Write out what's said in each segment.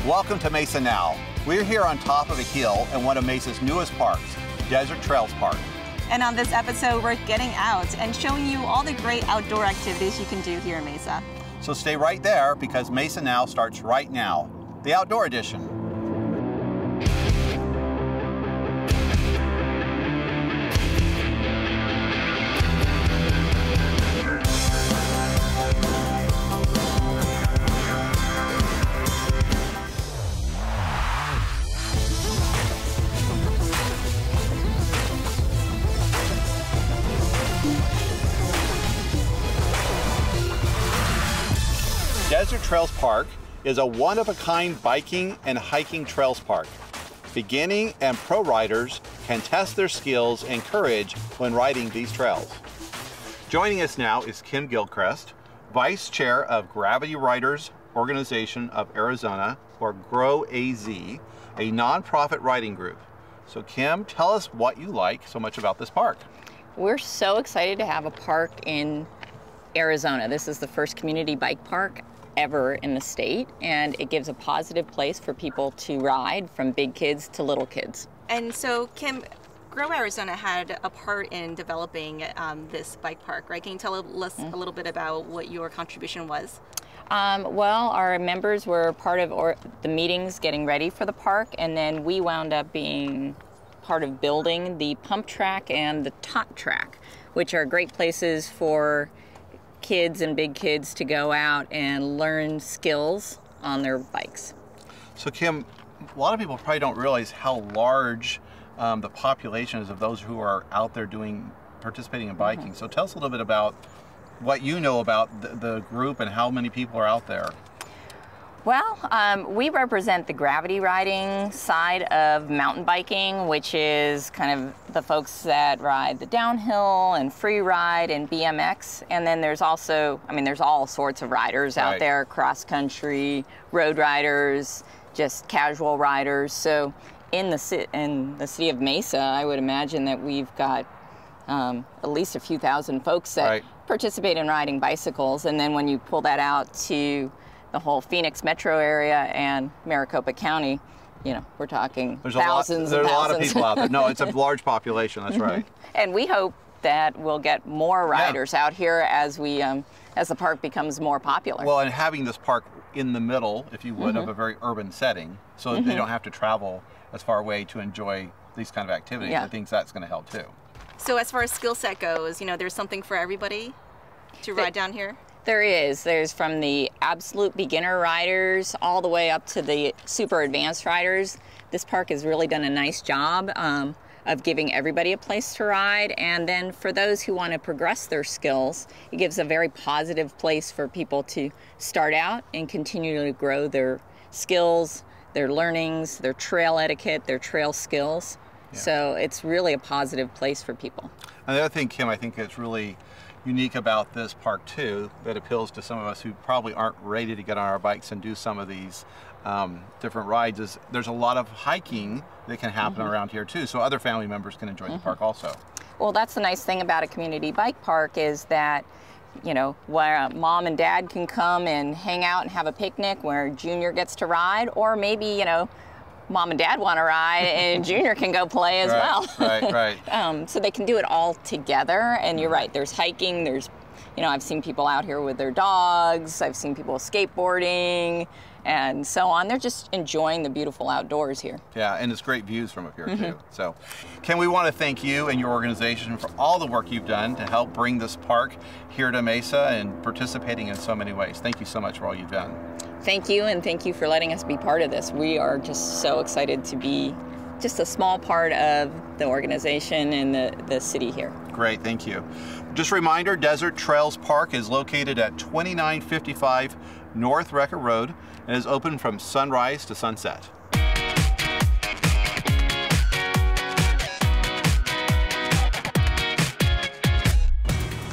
Welcome to Mesa Now. We're here on top of a hill in one of Mesa's newest parks, Desert Trails Park. And on this episode, we're getting out and showing you all the great outdoor activities you can do here in Mesa. So stay right there because Mesa Now starts right now, the outdoor edition. Desert Trails Park is a one-of-a-kind biking and hiking trails park. Beginning and pro riders can test their skills and courage when riding these trails. Joining us now is Kim Gilchrist, Vice Chair of Gravity Riders Organization of Arizona, or GROW AZ, a nonprofit riding group. So Kim, tell us what you like so much about this park. We're so excited to have a park in Arizona. This is the first community bike park ever in the state, and it gives a positive place for people to ride, from big kids to little kids. And so, Kim, GROW Arizona had a part in developing this bike park, right? Can you tell us a little bit about what your contribution was? Well, our members were part of the meetings getting ready for the park, and then we wound up being part of building the pump track and the tot track, which are great places for kids and big kids to go out and learn skills on their bikes. So Kim, a lot of people probably don't realize how large the population is of those who are out there participating in biking. So tell us a little bit about what you know about the group and how many people are out there. Well, we represent the gravity riding side of mountain biking, which is kind of the folks that ride the downhill and free ride and BMX. And then there's also, there's all sorts of riders out there, cross country, road riders, just casual riders. So in the city of Mesa, I would imagine that we've got at least a few thousand folks that participate in riding bicycles. And then when you pull that out to the whole Phoenix metro area and Maricopa County, we're talking thousands. There's a lot of people out there. No, it's a large population, that's right. And we hope that we'll get more riders out here as the park becomes more popular. Well, and having this park in the middle, if you would, of a very urban setting, so that they don't have to travel as far away to enjoy these kind of activities. I think that's going to help too. So as far as skill set goes, there's something for everybody to ride down here? There is. There's from the absolute beginner riders all the way up to the super advanced riders. This park has really done a nice job of giving everybody a place to ride. And then for those who want to progress their skills, it gives a very positive place for people to start out and continue to grow their skills, their learnings, their trail etiquette, their trail skills. So it's really a positive place for people. And the other thing, Kim, I think it's really unique about this park too, that appeals to some of us who probably aren't ready to get on our bikes and do some of these different rides, is there's a lot of hiking that can happen around here too, so other family members can enjoy the park also. Well, that's the nice thing about a community bike park, is that where mom and dad can come and hang out and have a picnic, where Junior gets to ride, or maybe mom and dad want to ride and Junior can go play as well. So they can do it all together. And you're right, there's hiking, there's, I've seen people out here with their dogs, I've seen people skateboarding and so on. They're just enjoying the beautiful outdoors here. Yeah, and it's great views from up here too. So, Kim, we want to thank you and your organization for all the work you've done to help bring this park here to Mesa and participating in so many ways. Thank you so much for all you've done. Thank you, and thank you for letting us be part of this. We are just so excited to be just a small part of the organization and the city here. Great, thank you. Just a reminder, Desert Trails Park is located at 2955 North Record Road and is open from sunrise to sunset.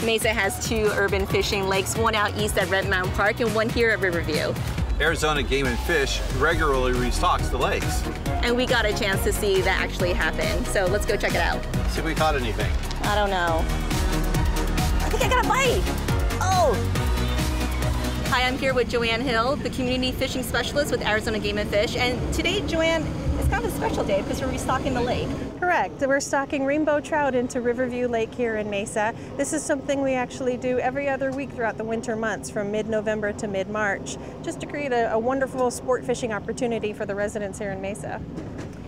Mesa has 2 urban fishing lakes, one out east at Red Mountain Park and one here at Riverview. Arizona Game and Fish regularly restocks the lakes. And we got a chance to see that actually happen. So let's go check it out. See if we caught anything. I don't know. I think I got a bite. Oh! Hi, I'm here with Joanne Hill, the Community Fishing Specialist with Arizona Game and Fish. And today, Joanne, it's kind of a special day because we're restocking the lake. Correct. We're stocking rainbow trout into Riverview Lake here in Mesa. This is something we actually do every other week throughout the winter months from mid-November to mid-March, just to create a wonderful sport fishing opportunity for the residents here in Mesa.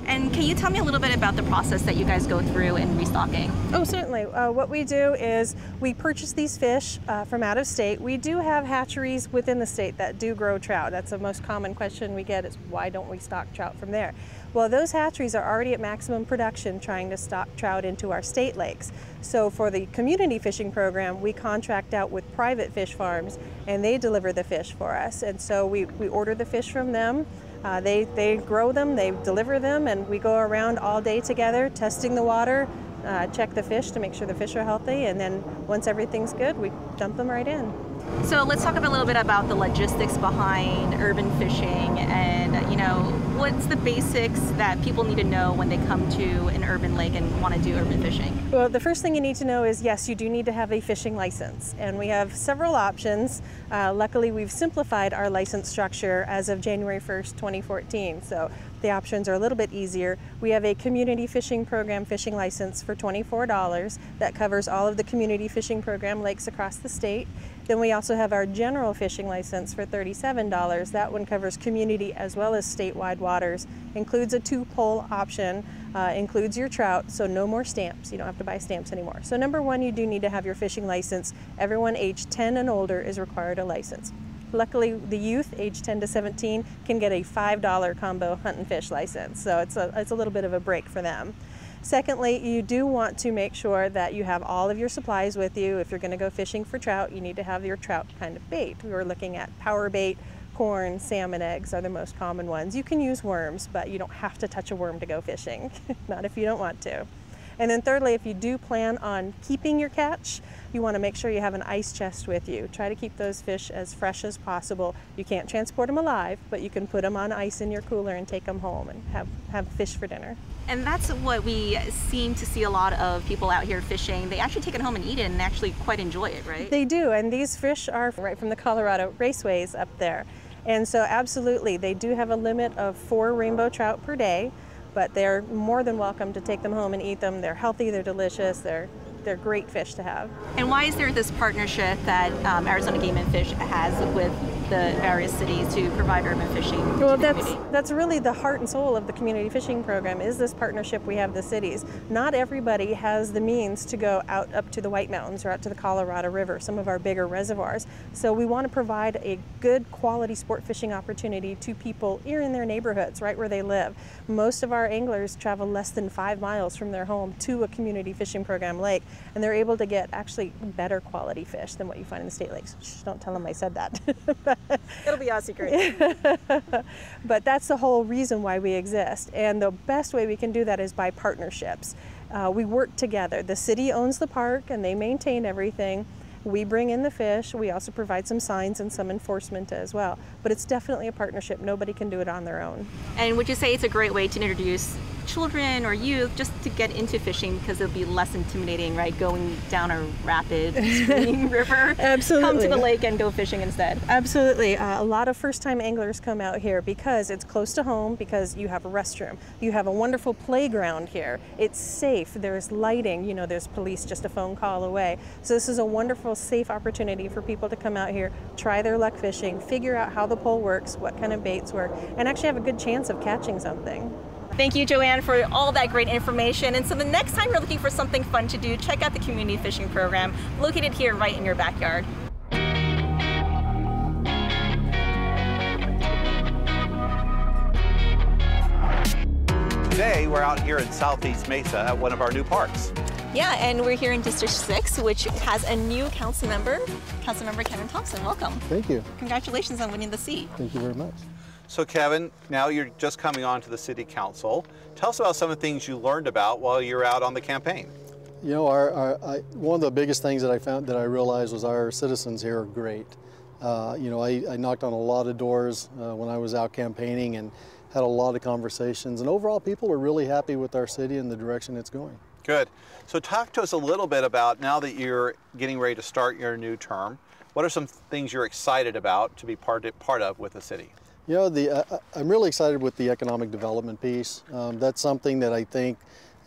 And can you tell me a little bit about the process that you guys go through in restocking? Oh, certainly. What we do is we purchase these fish from out of state. We do have hatcheries within the state that do grow trout. That's the most common question we get is why don't we stock trout from there? Well, those hatcheries are already at maximum production trying to stock trout into our state lakes. So for the community fishing program, we contract out with private fish farms and they deliver the fish for us. And so we order the fish from them. They grow them, they deliver them, and we go around all day together testing the water, check the fish to make sure the fish are healthy, and then once everything's good, we dump them right in. So let's talk a little bit about the logistics behind urban fishing and, what's the basics that people need to know when they come to an urban lake and want to do urban fishing? Well, the first thing you need to know is, yes, you do need to have a fishing license, and we have several options. Luckily, we've simplified our license structure as of January 1st, 2014, so the options are a little bit easier. We have a community fishing program fishing license for $24 that covers all of the community fishing program lakes across the state. Then we also have our general fishing license for $37. That one covers community as well as statewide waters, includes a 2-pole option, includes your trout, so no more stamps. You don't have to buy stamps anymore. So number one, you do need to have your fishing license. Everyone aged 10 and older is required a license. Luckily, the youth aged 10 to 17 can get a $5 combo hunt and fish license, so it's a little bit of a break for them. Secondly, you do want to make sure that you have all of your supplies with you. If you're going to go fishing for trout, you need to have your trout kind of bait. We were looking at power bait, corn, salmon eggs are the most common ones. You can use worms, but you don't have to touch a worm to go fishing, not if you don't want to. And then thirdly, if you do plan on keeping your catch, you want to make sure you have an ice chest with you. Try to keep those fish as fresh as possible. You can't transport them alive, but you can put them on ice in your cooler and take them home and have fish for dinner. And that's what we seem to see a lot of people out here fishing. They actually take it home and eat it and actually quite enjoy it, right? They do, and these fish are right from the Colorado raceways up there. And so absolutely, they do have a limit of 4 rainbow trout per day, but they're more than welcome to take them home and eat them. They're healthy, they're delicious, they're great fish to have. And why is there this partnership that Arizona Game and Fish has with the various cities to provide urban fishing? Well, that's really the heart and soul of the community fishing program is this partnership we have with the cities. Not everybody has the means to go out up to the White Mountains or out to the Colorado River, some of our bigger reservoirs. So we want to provide a good quality sport fishing opportunity to people here in their neighborhoods, right where they live. Most of our anglers travel less than 5 miles from their home to a community fishing program lake, and they're able to get actually better quality fish than what you find in the state lakes. Shh, don't tell them I said that. It'll be our secret. But that's the whole reason why we exist. And the best way we can do that is by partnerships. We work together. The city owns the park and they maintain everything. We bring in the fish. We also provide some signs and some enforcement as well. But it's definitely a partnership. Nobody can do it on their own. And would you say it's a great way to introduce children or youth just to get into fishing because it'll be less intimidating, right? Going down a rapid stream river. Absolutely. Come to the lake and go fishing instead. Absolutely. A lot of first-time anglers come out here because it's close to home, because you have a restroom. You have a wonderful playground here. It's safe. There's lighting. There's police just a phone call away. So this is a wonderful, safe opportunity for people to come out here, try their luck fishing, figure out how the pole works, what kind of baits work, and actually have a good chance of catching something. Thank you, Joanne, for all that great information. And so the next time you're looking for something fun to do, check out the community fishing program located here right in your backyard. Today, we're out here in Southeast Mesa at one of our new parks. Yeah, and we're here in District 6, which has a new Councilmember Kevin Thompson. Welcome. Thank you. Congratulations on winning the seat. Thank you very much. So Kevin, now you're just coming on to the City Council. Tell us about some of the things you learned about while you're out on the campaign. One of the biggest things that I realized was our citizens here are great. I knocked on a lot of doors when I was out campaigning and had a lot of conversations, and overall people are really happy with our city and the direction it's going. Good. So talk to us a little bit about, now that you're getting ready to start your new term, What are some things you're excited about to be part of with the city? You know, I'm really excited with the economic development piece. That's something that I think,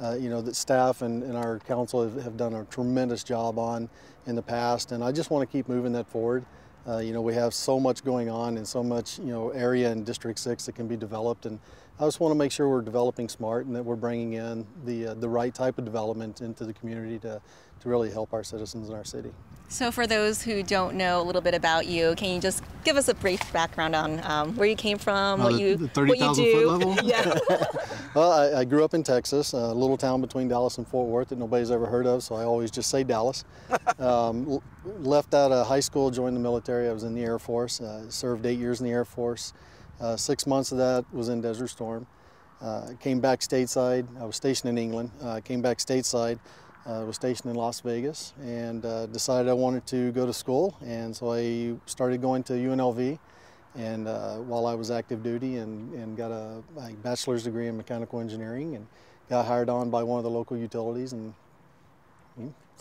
you know, that staff and our council have done a tremendous job on in the past, and I just want to keep moving that forward. You know, we have so much going on and so much, you know, area in District 6 that can be developed, and I just want to make sure we're developing smart and that we're bringing in the right type of development into the community to really help our citizens in our city. So for those who don't know a little bit about you, can you just give us a brief background on where you came from, what you do? 30,000 foot level? Yeah. Well, I grew up in Texas, a little town between Dallas and Fort Worth that nobody's ever heard of, so I always just say Dallas. Left out of high school, joined the military. I was in the Air Force, served 8 years in the Air Force. 6 months of that was in Desert Storm. Came back stateside. I was stationed in England. Came back stateside. Was stationed in Las Vegas, and decided I wanted to go to school, and so I started going to UNLV, and while I was active duty, and got a bachelor's degree in mechanical engineering, and got hired on by one of the local utilities, and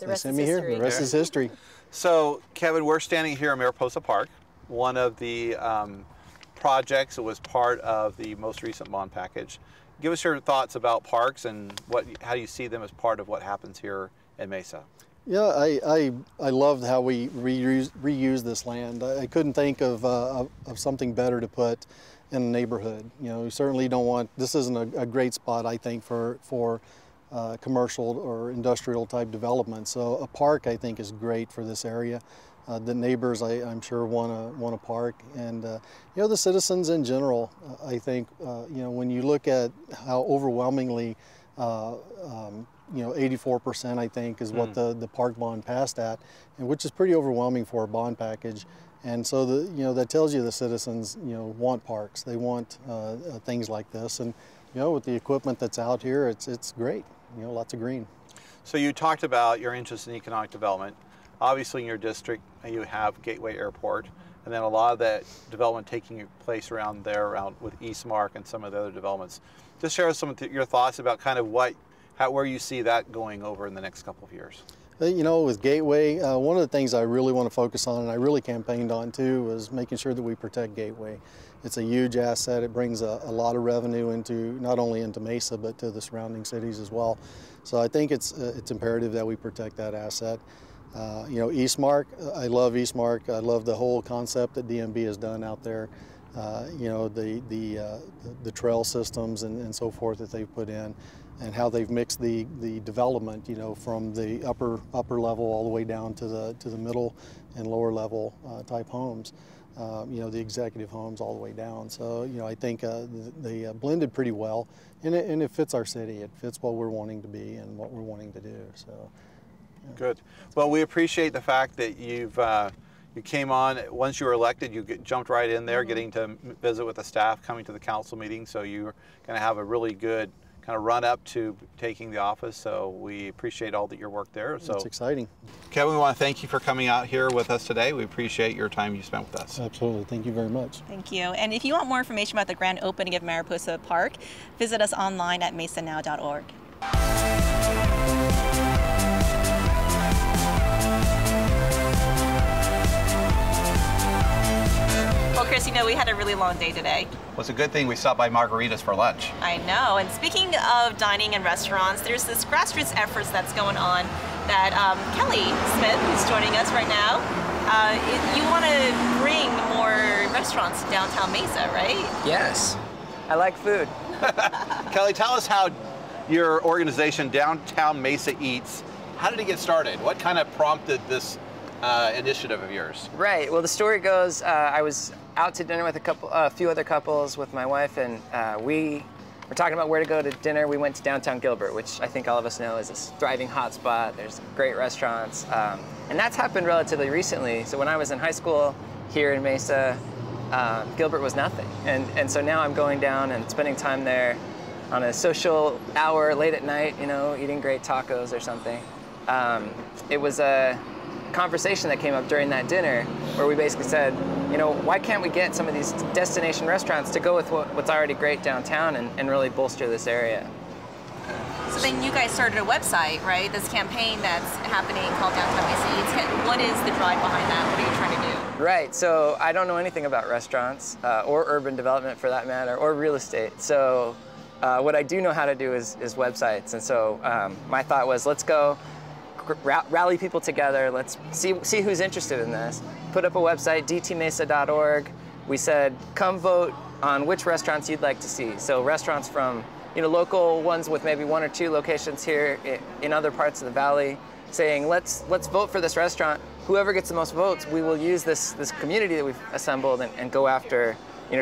they sent me here. The rest is history. So, Kevin, we're standing here in Mariposa Park, one of the projects that was part of the most recent bond package. Give us your thoughts about parks and how you see them as part of what happens here in Mesa. Yeah, I loved how we reuse this land. I couldn't think of something better to put in a neighborhood. You know, we certainly don't want, this isn't a great spot, I think, for commercial or industrial type development. So a park, I think, is great for this area. The neighbors, I'm sure, want a park, and you know, the citizens in general. I think you know, when you look at how overwhelmingly, you know, 84%, I think, is what the park bond passed at, and which is pretty overwhelming for a bond package. And so you know, that tells you the citizens, you know, want parks. They want things like this, and you know, with the equipment that's out here, it's great. You know, lots of green. So you talked about your interest in economic development. Obviously, in your district, you have Gateway Airport, and then a lot of that development taking place around with Eastmark and some of the other developments. Just share some of your thoughts about kind of where you see that going over in the next couple of years. You know, with Gateway, one of the things I really want to focus on, and I really campaigned on too, was making sure that we protect Gateway. It's a huge asset. It brings a lot of revenue not only into Mesa, but to the surrounding cities as well. So I think it's imperative that we protect that asset. You know, Eastmark, I love Eastmark. I love the whole concept that DMB has done out there. You know, the trail systems and so forth that they've put in, and how they've mixed the development, you know, from the upper level all the way down to the middle and lower level type homes. You know, the executive homes all the way down. So, you know, I think they blended pretty well, and it fits our city. It fits what we're wanting to be and what we're wanting to do. So. Yeah. Good. Well, we appreciate the fact that you came on. Once you were elected, you jumped right in there, getting to visit with the staff, coming to the council meeting. So you're going to have a really good kind of run up to taking the office. So we appreciate all that your work there. So it's exciting. Kevin, we want to thank you for coming out here with us today. We appreciate your time you spent with us. Absolutely. Thank you very much. Thank you. And if you want more information about the grand opening of Mariposa Park, visit us online at mesanow.org. Well, Chris, you know, we had a really long day today. Well, it's a good thing we stopped by Margaritas for lunch. I know. And speaking of dining and restaurants, there's this grassroots efforts that's going on that Kelly Smith, who's joining us right now, you want to bring more restaurants to downtown Mesa, right? Yes. I like food. Kelly, tell us how your organization, Downtown Mesa Eats, how did it get started? What kind of prompted this initiative of yours? Right. Well, the story goes, I was out to dinner with a few other couples with my wife, and we were talking about where to go to dinner. We went to downtown Gilbert, which I think all of us know is a thriving hotspot. There's great restaurants, and that's happened relatively recently. So when I was in high school here in Mesa, Gilbert was nothing, and so now I'm going down and spending time there on a social hour late at night, you know, eating great tacos or something. It was a conversation that came up during that dinner where we basically said, you know, why can't we get some of these destination restaurants to go with what's already great downtown and really bolster this area? So then you guys started a website, right? This campaign that's happening called Downtown Mesa Eats. What is the drive behind that? What are you trying to do? Right, so I don't know anything about restaurants or urban development for that matter, or real estate. So what I do know how to do is websites. And so my thought was, let's go rally people together. Let's see who's interested in this. Put up a website, dtmesa.org. We said, come vote on which restaurants you'd like to see. So restaurants from local ones with maybe 1 or 2 locations here in other parts of the valley, saying let's vote for this restaurant. Whoever gets the most votes, we will use this community that we've assembled and go after,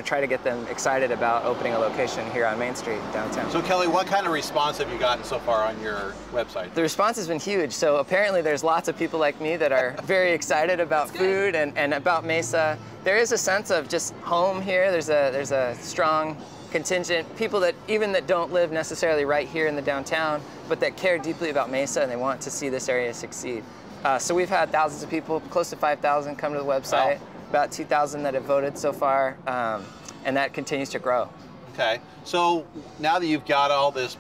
try to get them excited about opening a location here on Main Street downtown. So Kelly, what kind of response have you gotten so far on your website? The response has been huge. So apparently there's lots of people like me that are very excited about food and about Mesa. There is a sense of just home here. There's a strong contingent, people that don't live necessarily right here in the downtown, but that care deeply about Mesa and they want to see this area succeed. So we've had thousands of people, close to 5,000 come to the website, about 2,000 that have voted so far, and that continues to grow. Okay, so now that you've got all this,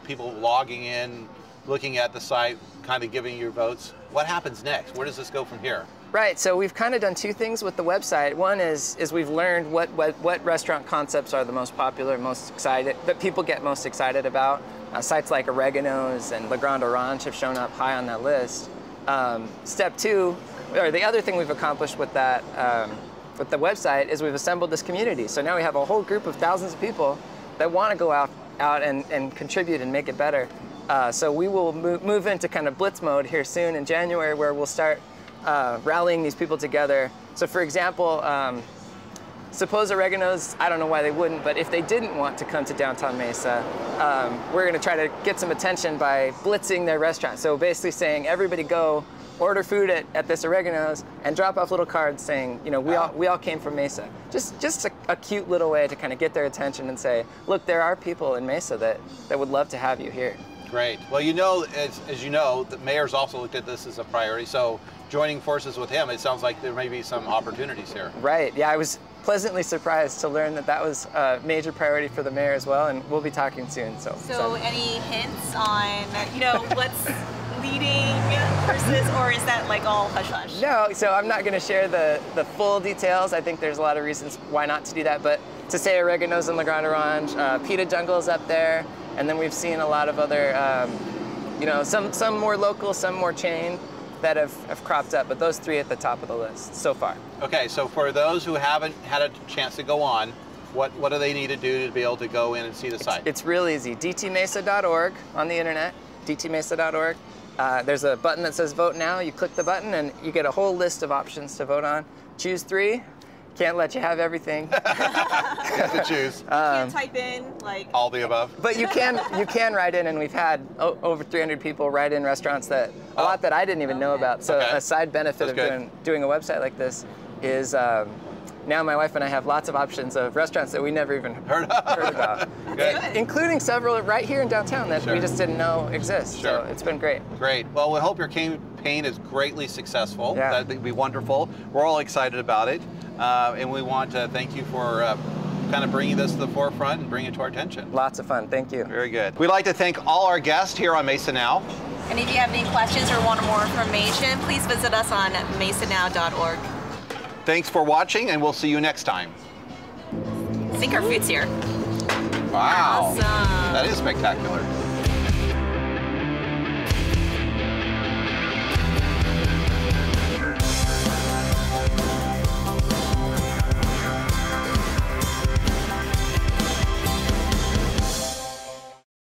people logging in, looking at the site, kind of giving your votes, what happens next? Where does this go from here? Right, so we've kind of done 2 things with the website. One is we've learned what restaurant concepts are the most popular, most excited, that people get most excited about. Sites like Oregano's and Le Grand Orange have shown up high on that list. Step 2, or the other thing we've accomplished with that, with the website, is we've assembled this community. So now we have a whole group of thousands of people that want to go out and contribute and make it better. So we will move into kind of blitz mode here soon in January, where we'll start rallying these people together. So for example, suppose Oregano's, I don't know why they wouldn't, but if they didn't want to come to downtown Mesa, we're going to try to get some attention by blitzing their restaurant. So basically saying, everybody go order food at this Oregano's and drop off little cards saying, we all came from Mesa. Just a cute little way to kind of get their attention and say, look, there are people in Mesa that would love to have you here. Great. Well, as you know, the mayor's also looked at this as a priority. So joining forces with him, it sounds like there may be some opportunities here. Right. Yeah, I was pleasantly surprised to learn that was a major priority for the mayor as well, and we'll be talking soon. So any hints on, what's leading versus, or is that like all hush-hush? No, so I'm not going to share the full details. I think there's a lot of reasons why not to do that, but to say Oregano's and Le Grand Orange, Pita Jungle's up there, and then we've seen a lot of other, some more local, some more chain that have cropped up, but those 3 at the top of the list so far. Okay, so for those who haven't had a chance to go on, what do they need to do to be able to go in and see the site? It's real easy. dtmesa.org on the internet, dtmesa.org. There's a button that says vote now. You click the button and you get a whole list of options to vote on. Choose 3. Can't let you have everything. You have to choose. You can't type in like all the above. But you can write in, and we've had over 300 people write in restaurants that a lot that I didn't even know about. So a side benefit of doing a website like this is now my wife and I have lots of options of restaurants that we never even heard about, including several right here in downtown that we just didn't know exist. So it's been great. Great. Well, we hope your campaign is greatly successful. Yeah. That'd be wonderful. We're all excited about it. And we want to thank you for kind of bringing this to the forefront and bringing it to our attention. Lots of fun. Thank you. Very good. We'd like to thank all our guests here on Mesa Now. And if you have any questions or want more information, please visit us on mesanow.org. Thanks for watching, and we'll see you next time. I think our food's here. Wow. Awesome. That is spectacular.